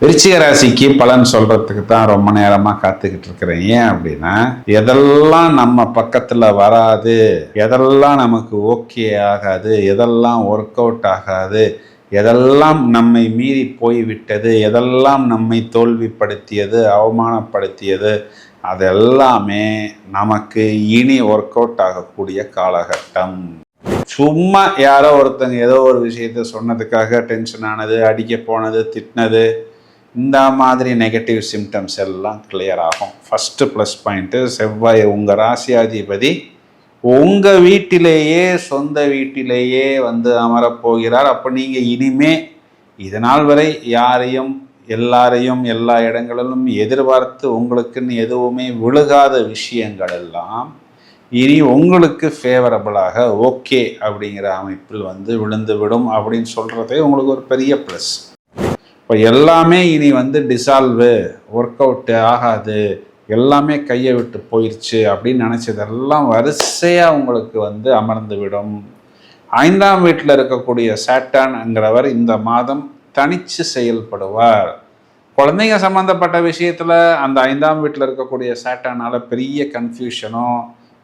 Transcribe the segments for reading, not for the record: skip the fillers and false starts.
விருச்சிக ராசிக்கு பலன் சொல்றதுக்கு தான் ரொம்ப நேரமா காத்துக்கிட்டு இருக்கிறேன். ஏன் அப்படின்னா, எதெல்லாம் நம்ம பக்கத்துல வராது, எதெல்லாம் நமக்கு ஓகே ஆகாது, எதெல்லாம் ஒர்க் அவுட் ஆகாது, எதெல்லாம் நம்மை மீறி போய்விட்டது, எதெல்லாம் நம்மை தோல்விப்படுத்தியது, அவமானப்படுத்தியது, அதெல்லாமே நமக்கு இனி ஒர்க் அவுட் ஆகக்கூடிய காலகட்டம். சும்மா யாரோ ஒருத்தங்க ஏதோ ஒரு விஷயத்த சொன்னதுக்காக டென்ஷன் ஆனது, அடிக்க போனது, திட்டினது, இந்த மாதிரி நெகட்டிவ் சிம்டம்ஸ் எல்லாம் கிளியர் ஆகும். ஃபஸ்ட்டு ப்ளஸ் பாயிண்ட்டு, செவ்வாய் உங்கள் ராசியாதிபதி உங்கள் வீட்டிலேயே சொந்த வீட்டிலேயே அமரப்போகிறார். அப்போ நீங்கள் இனிமே இதனால் வரை யாரையும் எல்லாரையும் எல்லா இடங்களிலும் எதிர்பார்த்து உங்களுக்குன்னு எதுவுமே விழுகாத விஷயங்கள் எல்லாம் இனி உங்களுக்கு ஃபேவரபிளாக ஓகே அப்படிங்கிற அமைப்பில் விழுந்து விடும் அப்படின்னு சொல்கிறதே உங்களுக்கு ஒரு பெரிய ப்ளஸ். இப்போ எல்லாமே இனி டிசால்வு, ஒர்க் அவுட்டு ஆகாது, எல்லாமே கையை விட்டு போயிடுச்சு அப்படின்னு நினச்சதெல்லாம் வரிசையாக உங்களுக்கு அமர்ந்து விடும். 5ஆம் வீட்டில் இருக்கக்கூடிய சாட்டர்ன்ங்கிறவர் இந்த மாதம் தனித்து செயல்படுவார். குழந்தைங்க சம்மந்தப்பட்ட விஷயத்தில் அந்த 5ஆம் வீட்டில் இருக்கக்கூடிய சாட்டர்னால் பெரிய கன்ஃபியூஷனோ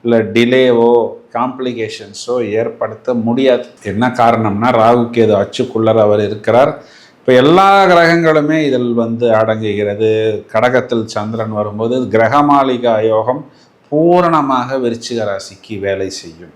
இல்லை டிலேவோ காம்ப்ளிகேஷன்ஸோ ஏற்படுத்த முடியாது. என்ன காரணம்னா, ராகு கேது அச்சுக்குள்ளர் அவர் இருக்கிறார். இப்போ எல்லா கிரகங்களுமே இதில் அடங்குகிறது. கடகத்தில் சந்திரன் வரும்போது கிரகமாளிகா யோகம் பூரணமாக விருச்சிக ராசிக்கு வேலை செய்யும்.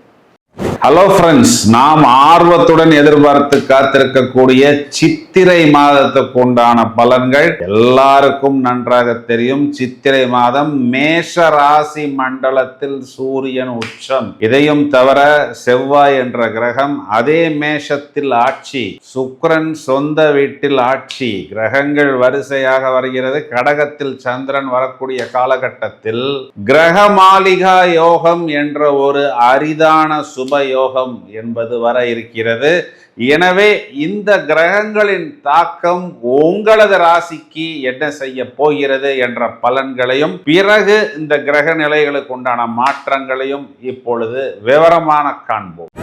ஹலோ ஃப்ரெண்ட்ஸ், நாம் ஆர்வத்துடன் எதிர்பார்த்து காத்திருக்கக்கூடிய சித்திரை மாதத்துக்கு உண்டான பலன்கள் எல்லாருக்கும் நன்றாக தெரியும். சித்திரை மாதம் மேஷ ராசி மண்டலத்தில் சூரியன் உச்சம். இதையும் தவிர செவ்வாய் என்ற கிரகம் அதே மேஷத்தில் ஆட்சி, சுக்கிரன் சொந்த வீட்டில் ஆட்சி, கிரகங்கள் வரிசையாக வருகிறது. கடகத்தில் சந்திரன் வரக்கூடிய காலகட்டத்தில் கிரக மாளிகா யோகம் என்ற ஒரு அரிதான சுப யோகம் என்பது வர இருக்கிறது. எனவே இந்த கிரகங்களின் தாக்கம் உங்களது ராசிக்கு என்ன செய்ய போகிறது என்ற பலன்களையும், பிறகு இந்த கிரக நிலைகளுக்கு உண்டான மாற்றங்களையும் இப்பொழுது விவரமான காண்போம்.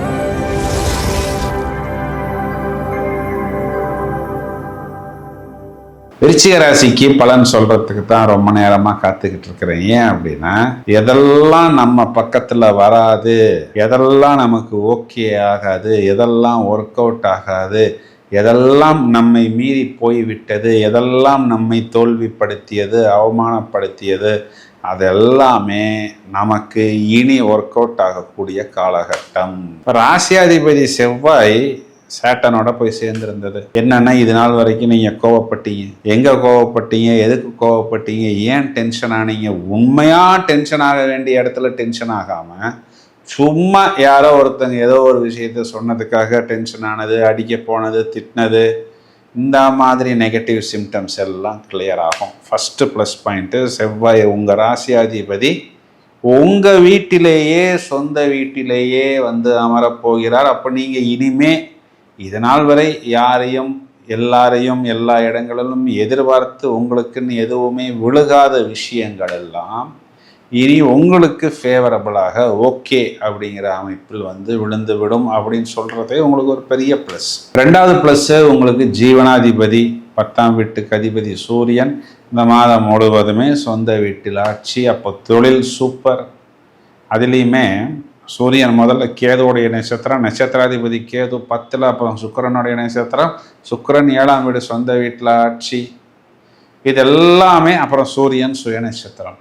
விருச்சிக ராசிக்கு பலன் சொல்றதுக்கு தான் ரொம்ப நேரமா காத்துக்கிட்டு இருக்கிறேன். ஏன் அப்படின்னா, எதெல்லாம் நம்ம பக்கத்துல வராது, எதெல்லாம் நமக்கு ஓகே ஆகாது, எதெல்லாம் ஒர்க் அவுட் ஆகாது, எதெல்லாம் நம்மை மீறி போய்விட்டது, எதெல்லாம் நம்மை தோல்விப்படுத்தியது, அவமானப்படுத்தியது, அதெல்லாமே நமக்கு இனி ஒர்க் அவுட் ஆகக்கூடிய காலகட்டம். ராசியாதிபதி செவ்வாய் சேட்டனோட போய் சேர்ந்துருந்தது. என்னன்னா, இது நாள் வரைக்கும் நீங்க கோவப்பட்டீங்க, எங்க கோவப்பட்டீங்க, எதுக்கு கோவப்பட்டீங்க, ஏன் டென்ஷன் ஆனீங்க, உண்மையா டென்ஷன் ஆக வேண்டிய இடத்துல டென்ஷன் ஆகாம சும்மா யாரோ ஒருத்தங்க ஏதோ ஒரு விஷயத்த சொன்னதுக்காக டென்ஷன் ஆனது, அடிக்க போனது, திட்டினது, இந்த மாதிரி நெகட்டிவ் சிம்டம்ஸ் எல்லாம் கிளியர் ஆகும். ஃபஸ்ட்டு ப்ளஸ் பாயிண்ட்டு, செவ்வாய் உங்கள் ராசியாதிபதி உங்கள் வீட்டிலேயே சொந்த வீட்டிலேயே அமரப்போகிறார். அப்போ நீங்கள் இனிமே இதனால் வரை யாரையும் எல்லாரையும் எல்லா இடங்களிலும் எதிர்பார்த்து உங்களுக்குன்னு எதுவுமே விழுகாத விஷயங்கள் எல்லாம் இனி உங்களுக்கு ஃபேவரபிளாக ஓகே அப்படிங்கிற அமைப்பில் விழுந்து விடும் அப்படின்னு சொல்கிறதே உங்களுக்கு ஒரு பெரிய ப்ளஸ். 2வது ப்ளஸ்ஸு, உங்களுக்கு ஜீவனாதிபதி 10ஆம் வீட்டுக்கு அதிபதி சூரியன் இந்த மாதம் முழுவதுமே சொந்த வீட்டில் ஆட்சி. அப்போ தொழில் சூப்பர். அதுலேயுமே சூரியன் முதல்ல கேதுவோடைய நட்சத்திரம், நட்சத்திராதிபதி கேது 10ல், அப்புறம் சுக்கிரனுடைய நட்சத்திரம், சுக்கிரன் 7ஆம் வீடு சொந்த வீட்டில் ஆட்சி, இதெல்லாமே அப்புறம் சூரியன் சுய நட்சத்திரம்.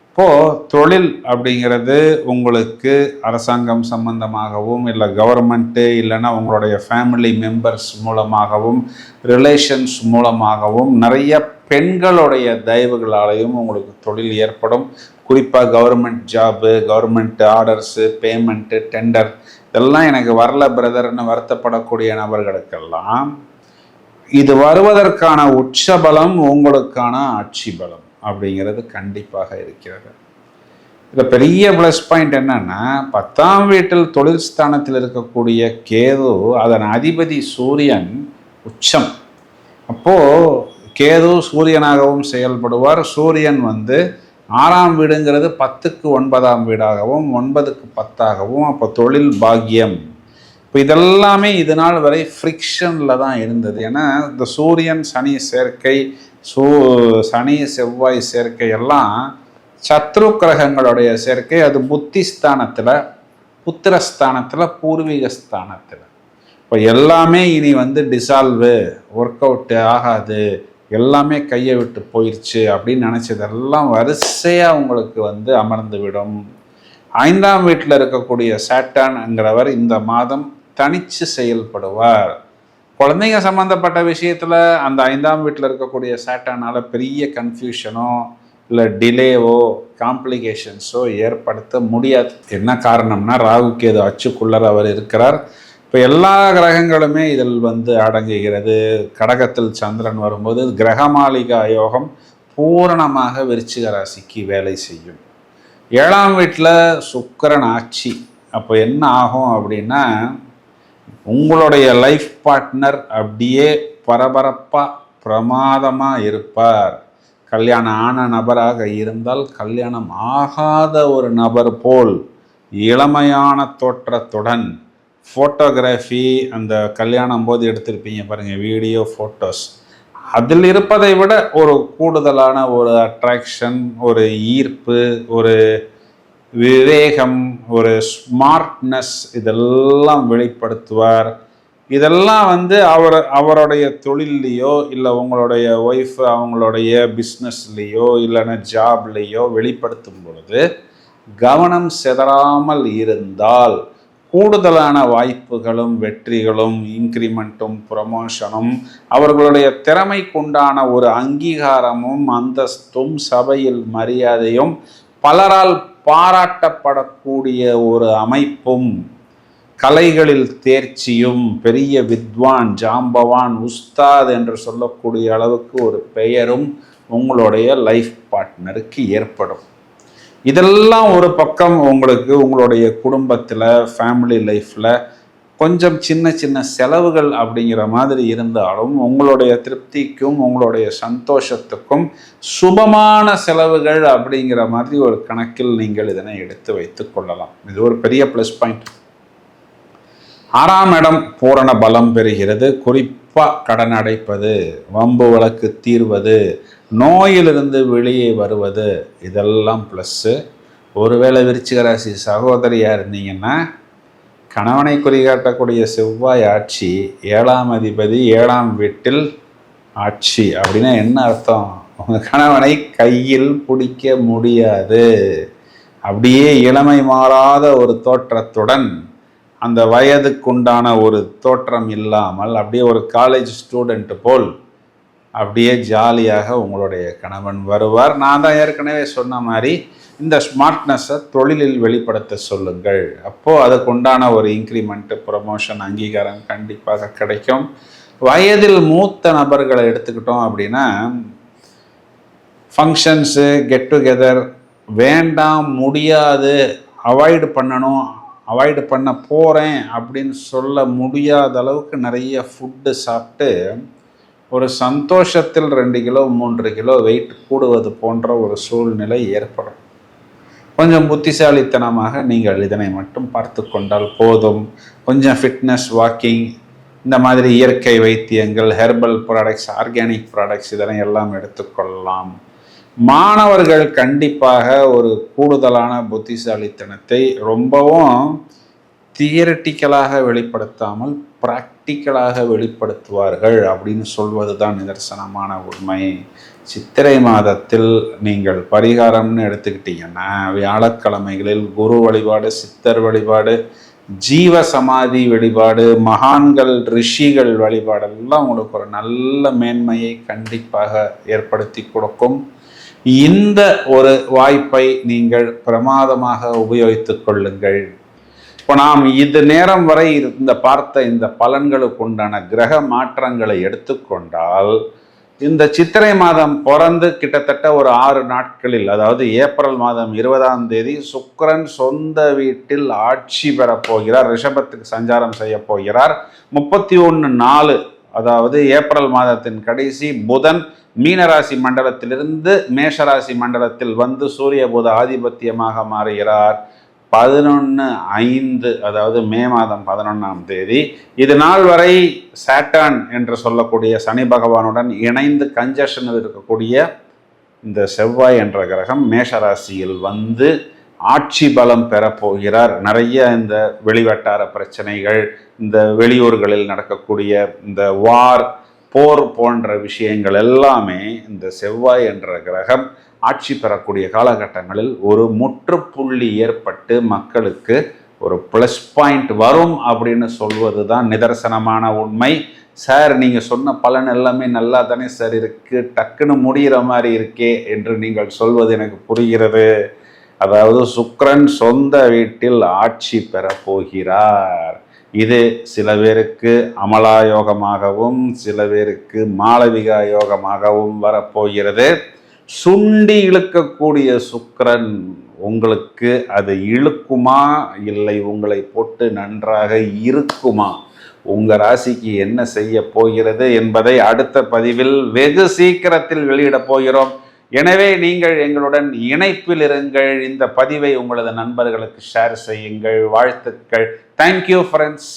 இப்போது தொழில் அப்படிங்கிறது உங்களுக்கு அரசாங்கம் சம்பந்தமாகவும், இல்லை கவர்மெண்ட்டு, இல்லைன்னா உங்களுடைய ஃபேமிலி மெம்பர்ஸ் மூலமாகவும், ரிலேஷன்ஸ் மூலமாகவும், நிறைய பெண்களுடைய தயவுகளாலையும் உங்களுக்கு தொழில் ஏற்படும். குறிப்பாக government job, government orders, payment, tender, இதெல்லாம் எனக்கு வரல பிரதர்னு வருத்தப்படக்கூடிய நபர்களுக்கெல்லாம் இது வருவதற்கான உச்சபலம் உங்களுக்கான ஆட்சி பலம் அப்படிங்கிறது கண்டிப்பாக இருக்கிறது. இதில் பெரிய ப்ளஸ் பாயிண்ட் என்னன்னா, 10ஆம் வீட்டில் தொழில் ஸ்தானத்தில் இருக்கக்கூடிய கேது, அதன் அதிபதி சூரியன் உச்சம். அப்போது கேது சூரியனாகவும் செயல்படுவார். சூரியன் 6ஆம் வீடுங்கிறது 10க்கு 9ஆம் வீடாகவும் 9க்கு 10ஆகவும், அப்போ தொழில் பாக்கியம். இப்போ இதெல்லாமே இது நாள் வரை ஃப்ரிக்ஷனில் தான் இருந்தது. ஏன்னா இந்த சூரியன் சனி சேர்க்கை, சனி செவ்வாய் சேர்க்கையெல்லாம் சத்ரு கிரகங்களுடைய சேர்க்கை. அது புத்தி ஸ்தானத்தில், புத்திரஸ்தானத்தில், பூர்வீக ஸ்தானத்தில். இப்போ எல்லாமே இனி டிசால்வு, ஒர்க் அவுட் ஆகாது, எல்லாமே கையை விட்டு போயிடுச்சு அப்படின்னு நினச்சதெல்லாம் வரிசையாக உங்களுக்கு அமர்ந்து விடும். 5ஆம் வீட்டில் இருக்கக்கூடிய சாட்டர்ன்ங்கிறவர் இந்த மாதம் தனிச்சு செயல்படுவார். குழந்தைங்க சம்மந்தப்பட்ட விஷயத்தில் அந்த 5ஆம் வீட்டில் இருக்கக்கூடிய சாட்டர்னால் பெரிய கன்ஃபியூஷனோ இல்லை டிலேவோ காம்ப்ளிகேஷன்ஸோ ஏற்படுத்த முடியாது. என்ன காரணம்னா ராகு கேது அச்சுக்குள்ளர் அவர் இருக்கிறார். இப்போ எல்லா கிரகங்களுமே இதில் அடங்குகிறது. கடகத்தில் சந்திரன் வரும்போது கிரகமாளிகா யோகம் பூரணமாக விருச்சிக ராசிக்கு வேலை செய்யும். 7ஆம் வீட்டில் சுக்கிரன் ஆட்சி. அப்போ என்ன ஆகும் அப்படின்னா, உங்களுடைய லைஃப் பார்ட்னர் அப்படியே பரபரப்பாக பிரமாதமாக இருப்பார். கல்யாணம் ஆன நபராக இருந்தால் கல்யாணம் ஆகாத ஒரு நபர் போல் இளமையான தோற்றத்துடன் ஃபோட்டோகிராஃபி, அந்த கல்யாணம் போது எடுத்திருப்பீங்க பாருங்கள் வீடியோ ஃபோட்டோஸ், அதில் இருப்பதை விட ஒரு கூடுதலான ஒரு அட்ராக்ஷன், ஒரு ஈர்ப்பு, ஒரு விவேகம், ஒரு ஸ்மார்ட்னஸ் இதெல்லாம் வெளிப்படுத்துவார். இதெல்லாம் அவருடைய தொழில்லையோ இல்லை உங்களுடைய ஒய்ஃப் அவங்களுடைய பிஸ்னஸ்லேயோ இல்லைன்னா ஜாப்லேயோ வெளிப்படுத்தும் பொழுது கவனம் சிதறாமல் இருந்தால் கூடுதலான வாய்ப்புகளும் வெற்றிகளும் இன்க்ரிமெண்ட்டும் ப்ரமோஷனும் அவர்களுடைய திறமைக்குண்டான ஒரு அங்கீகாரமும் அந்தஸ்தும் சபையில் மரியாதையும் பலரால் பாராட்டப்படக்கூடிய ஒரு அமைப்பும் கலைகளில் தேர்ச்சியும் பெரிய வித்வான், ஜாம்பவான், உஸ்தாத் என்று சொல்லக்கூடிய அளவுக்கு ஒரு பெயரும் உங்களுடைய லைஃப் பார்ட்னருக்கு ஏற்படும். இதெல்லாம் ஒரு பக்கம் உங்களுடைய குடும்பத்தில், ஃபேமிலி லைஃப்பில் கொஞ்சம் சின்ன சின்ன செலவுகள் அப்படிங்கிற மாதிரி இருந்தாலும் உங்களுடைய திருப்திக்கும் உங்களுடைய சந்தோஷத்துக்கும் சுபமான செலவுகள் அப்படிங்கிற மாதிரி ஒரு கணக்கில் நீங்கள் இதனை எடுத்து வைத்து கொள்ளலாம். இது ஒரு பெரிய ப்ளஸ் பாயிண்ட். 6ஆம் இடம் பூரண பலம் பெறுகிறது. குறிப்பாக கடன் அடைப்பது, வம்பு வழக்கு தீர்வது, நோயிலிருந்து வெளியே வருவது, இதெல்லாம் ப்ளஸ்ஸு. ஒருவேளை விருச்சிக ராசி சகோதரியாக இருந்தீங்கன்னா கணவனை குறிகாட்டக்கூடிய செவ்வாய் ஆட்சி, 7ஆம் அதிபதி 7ஆம் வீட்டில் ஆட்சி அப்படின்னா என்ன அர்த்தம்? உங்கள் கணவனை கையில் பிடிக்க முடியாது. அப்படியே இளமை மாறாத ஒரு தோற்றத்துடன், அந்த வயதுக்குண்டான ஒரு தோற்றம் இல்லாமல் அப்படியே ஒரு காலேஜ் ஸ்டூடெண்ட் போல் அப்படியே ஜாலியாக உங்களுடைய கணவன் வருவார். நான் தான் ஏற்கனவே சொன்ன மாதிரி இந்த ஸ்மார்ட்னஸை தொழிலில் வெளிப்படுத்த சொல்லுங்கள். அப்போது அதுக்குண்டான ஒரு இன்க்ரிமெண்ட்டு, ப்ரமோஷன், அங்கீகாரம் கண்டிப்பாக கிடைக்கும். வயதில் மூத்த நபர்களை எடுத்துக்கிட்டோம் அப்படின்னா ஃபங்க்ஷன்ஸு, கெட் டுகெதர் வேண்டாம், முடியாது, அவாய்டு பண்ணணும், அவாய்டு பண்ண போகிறேன் அப்படின்னு சொல்ல முடியாத அளவுக்கு நிறைய ஃபுட்டு சாப்பிட்டு ஒரு சந்தோஷத்தில் 2 கிலோ 3 கிலோ வெயிட் கூடுவது போன்ற ஒரு சூழ்நிலை ஏற்படும். கொஞ்சம் புத்திசாலித்தனமாக நீங்கள் இதனை மட்டும் பார்த்து கொண்டால் போதும். கொஞ்சம் ஃபிட்னஸ், வாக்கிங், இந்த மாதிரி இயற்கை வைத்தியங்கள், ஹெர்பல் ப்ராடக்ட்ஸ், ஆர்கானிக் ப்ராடக்ட்ஸ் இதனை எல்லாம் எடுத்துக்கொள்ளலாம். மாணவர்கள் கண்டிப்பாக ஒரு கூடுதலான புத்திசாலித்தனத்தை ரொம்பவும் தியரிட்டிக்கலாக வெளிப்படுத்தாமல் ப்ராக்டிக்கலாக வெளிப்படுத்துவார்கள் அப்படின்னு சொல்வது தான் நிதர்சனமான உண்மை. சித்திரை மாதத்தில் நீங்கள் பரிகாரம்னு எடுத்துக்கிட்டிங்கன்னா வியாழக்கிழமைகளில் குரு வழிபாடு, சித்தர் வழிபாடு, ஜீவ சமாதி வழிபாடு, மகான்கள், ரிஷிகள் வழிபாடெல்லாம் உங்களுக்கு ஒரு நல்ல மேன்மையை கண்டிப்பாக ஏற்படுத்தி கொடுக்கும். இந்த ஒரு வாய்ப்பை நீங்கள் பிரமாதமாக உபயோகித்துக் கொள்ளுங்கள். இப்போ நாம் இது நேரம் வரை பார்த்த இந்த பலன்களுக்கு உண்டான கிரக மாற்றங்களை எடுத்துக்கொண்டால் இந்த சித்திரை மாதம் பிறந்து கிட்டத்தட்ட ஒரு 6 நாட்களில், அதாவது ஏப்ரல் மாதம் 20ஆம் தேதி சுக்கிரன் சொந்த வீட்டில் ஆட்சி பெறப்போகிறார். ரிஷபத்துக்கு சஞ்சாரம் செய்ய போகிறார். 31/4, அதாவது ஏப்ரல் மாதத்தின் கடைசி புதன் மீனராசி மண்டலத்திலிருந்து மேஷராசி மண்டலத்தில் சூரிய புத ஆதிபத்தியமாக மாறுகிறார். 11/5, அதாவது மே மாதம் 11ஆம் தேதி. இது நாள் வரை சாட்டர்ன் என்று சொல்லக்கூடிய சனி பகவானுடன் இணைந்து கன்ஜஷனில் இருக்கக்கூடிய இந்த செவ்வாய் என்ற கிரகம் மேஷராசியில் வந்து ஆட்சி பலம் பெறப்போகிறார். நிறைய இந்த வெளிவட்டார பிரச்சனைகள், இந்த வெளியூர்களில் நடக்கக்கூடிய இந்த போர் போன்ற விஷயங்கள் எல்லாமே இந்த செவ்வாய் என்ற கிரகம் ஆட்சி பெறக்கூடிய காலகட்டங்களில் ஒரு முற்றுப்புள்ளி ஏற்பட்டு மக்களுக்கு ஒரு ப்ளஸ் பாயிண்ட் வரும் அப்படின்னு சொல்வது தான் நிதர்சனமான உண்மை. சார், நீங்கள் சொன்ன பலன் எல்லாமே நல்லா தானே சார் இருக்குது, டக்குன்னு முடிகிற மாதிரி இருக்கே என்று நீங்கள் சொல்வது எனக்கு புரிகிறது. அதாவது சுக்கிரன் சொந்த வீட்டில் ஆட்சி பெற போகிறார். இது சில பேருக்கு அமலா யோகமாகவும் சில பேருக்கு மாளவிகா யோகமாகவும் வரப்போகிறது. சுண்டி இழுக்கக்கூடிய சுக்கிரன் உங்களுக்கு அது இழுக்குமா, இல்லை உங்களை போட்டு நன்றாக இருக்குமா, உங்கள் ராசிக்கு என்ன செய்ய போகிறது என்பதை அடுத்த பதிவில் வெகு சீக்கிரத்தில் வெளியிடப் போகிறோம். எனவே நீங்கள் எங்களுடன் இணைப்பில் இருங்கள். இந்த பதிவை உங்களது நண்பர்களுக்கு ஷேர் செய்யுங்கள். வாழ்த்துக்கள். Thank you friends.